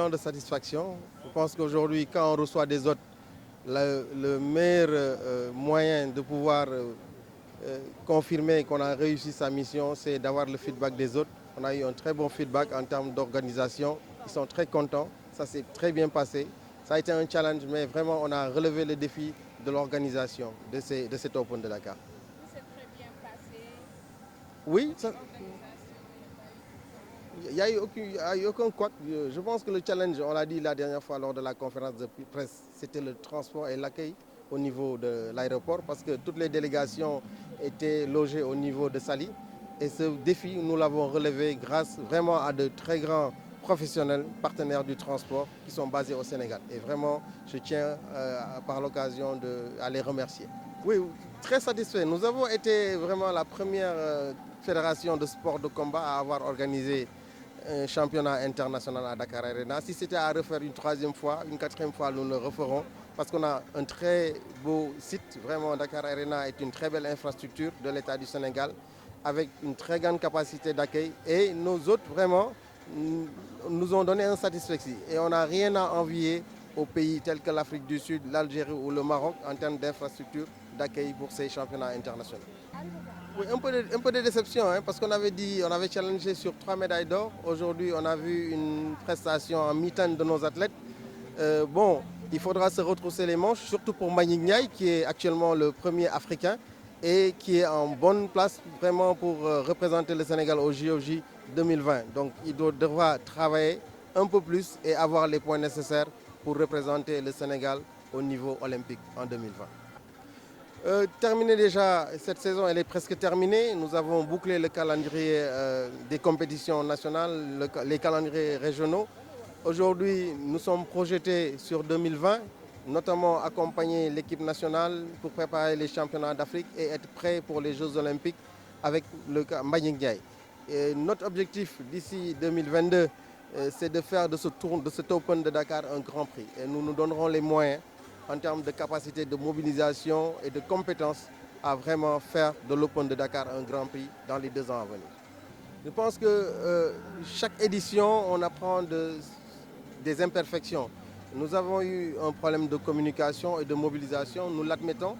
sentiment de satisfaction. Je pense qu'aujourd'hui, quand on reçoit des hôtes, le meilleur moyen de pouvoir confirmer qu'on a réussi sa mission, c'est d'avoir le feedback des autres. On a eu un très bon feedback en termes d'organisation. Ils sont très contents. Ça s'est très bien passé. Ça a été un challenge, mais vraiment, on a relevé le défi de l'organisation de cet Open de Dakar. C'est très bien passé. Oui, ça, L'organisation, il n'y a eu aucun couac. Je pense que le challenge, on l'a dit la dernière fois lors de la conférence de presse, c'était le transport et l'accueil au niveau de l'aéroport parce que toutes les délégations étaient logées au niveau de Sali. Et ce défi, nous l'avons relevé grâce vraiment à de très grands professionnels, partenaires du transport qui sont basés au Sénégal. Et vraiment, je tiens par l'occasion à les remercier. Oui, très satisfait. Nous avons été vraiment la première fédération de sport de combat à avoir organisé un championnat international à Dakar Arena. Si c'était à refaire une troisième fois, une quatrième fois, nous le referons parce qu'on a un très beau site. Vraiment, Dakar Arena est une très belle infrastructure de l'État du Sénégal avec une très grande capacité d'accueil. Et nos hôtes, vraiment, nous ont donné un satisfaction. Et on n'a rien à envier aux pays tels que l'Afrique du Sud, l'Algérie ou le Maroc en termes d'infrastructure d'accueil pour ces championnats internationaux. Oui, un peu de déception, hein, parce qu'on avait dit, on avait challengé sur 3 médailles d'or. Aujourd'hui, on a vu une prestation en mi-temps de nos athlètes. Bon, il faudra se retrousser les manches, surtout pour Mbagnick Ndiaye, qui est actuellement le premier africain et qui est en bonne place vraiment pour représenter le Sénégal au JOJ 2020. Donc, il devra travailler un peu plus et avoir les points nécessaires pour représenter le Sénégal au niveau olympique en 2020. Terminé déjà, cette saison elle est presque terminée. Nous avons bouclé le calendrier des compétitions nationales, les calendriers régionaux. Aujourd'hui, nous sommes projetés sur 2020, notamment accompagner l'équipe nationale pour préparer les championnats d'Afrique et être prêt pour les Jeux olympiques avec le Mbagnick Ndiaye. Et notre objectif d'ici 2022, c'est de faire de cet Open de Dakar un grand prix. Et nous nous donnerons les moyens en termes de capacité de mobilisation et de compétences à vraiment faire de l'Open de Dakar un grand prix dans les 2 ans à venir. Je pense que chaque édition, on apprend des imperfections. Nous avons eu un problème de communication et de mobilisation, nous l'admettons.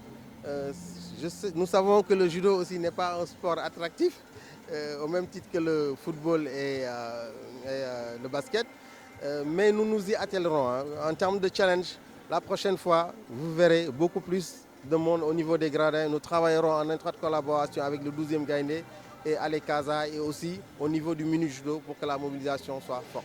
Nous savons que le judo aussi n'est pas un sport attractif, au même titre que le football et le basket. Mais nous nous y attellerons. Hein. En termes de challenge, la prochaine fois, vous verrez beaucoup plus de monde au niveau des gradins. Nous travaillerons en étroite collaboration avec le 12e Gaïndé et Alekaza et aussi au niveau du mini judo pour que la mobilisation soit forte.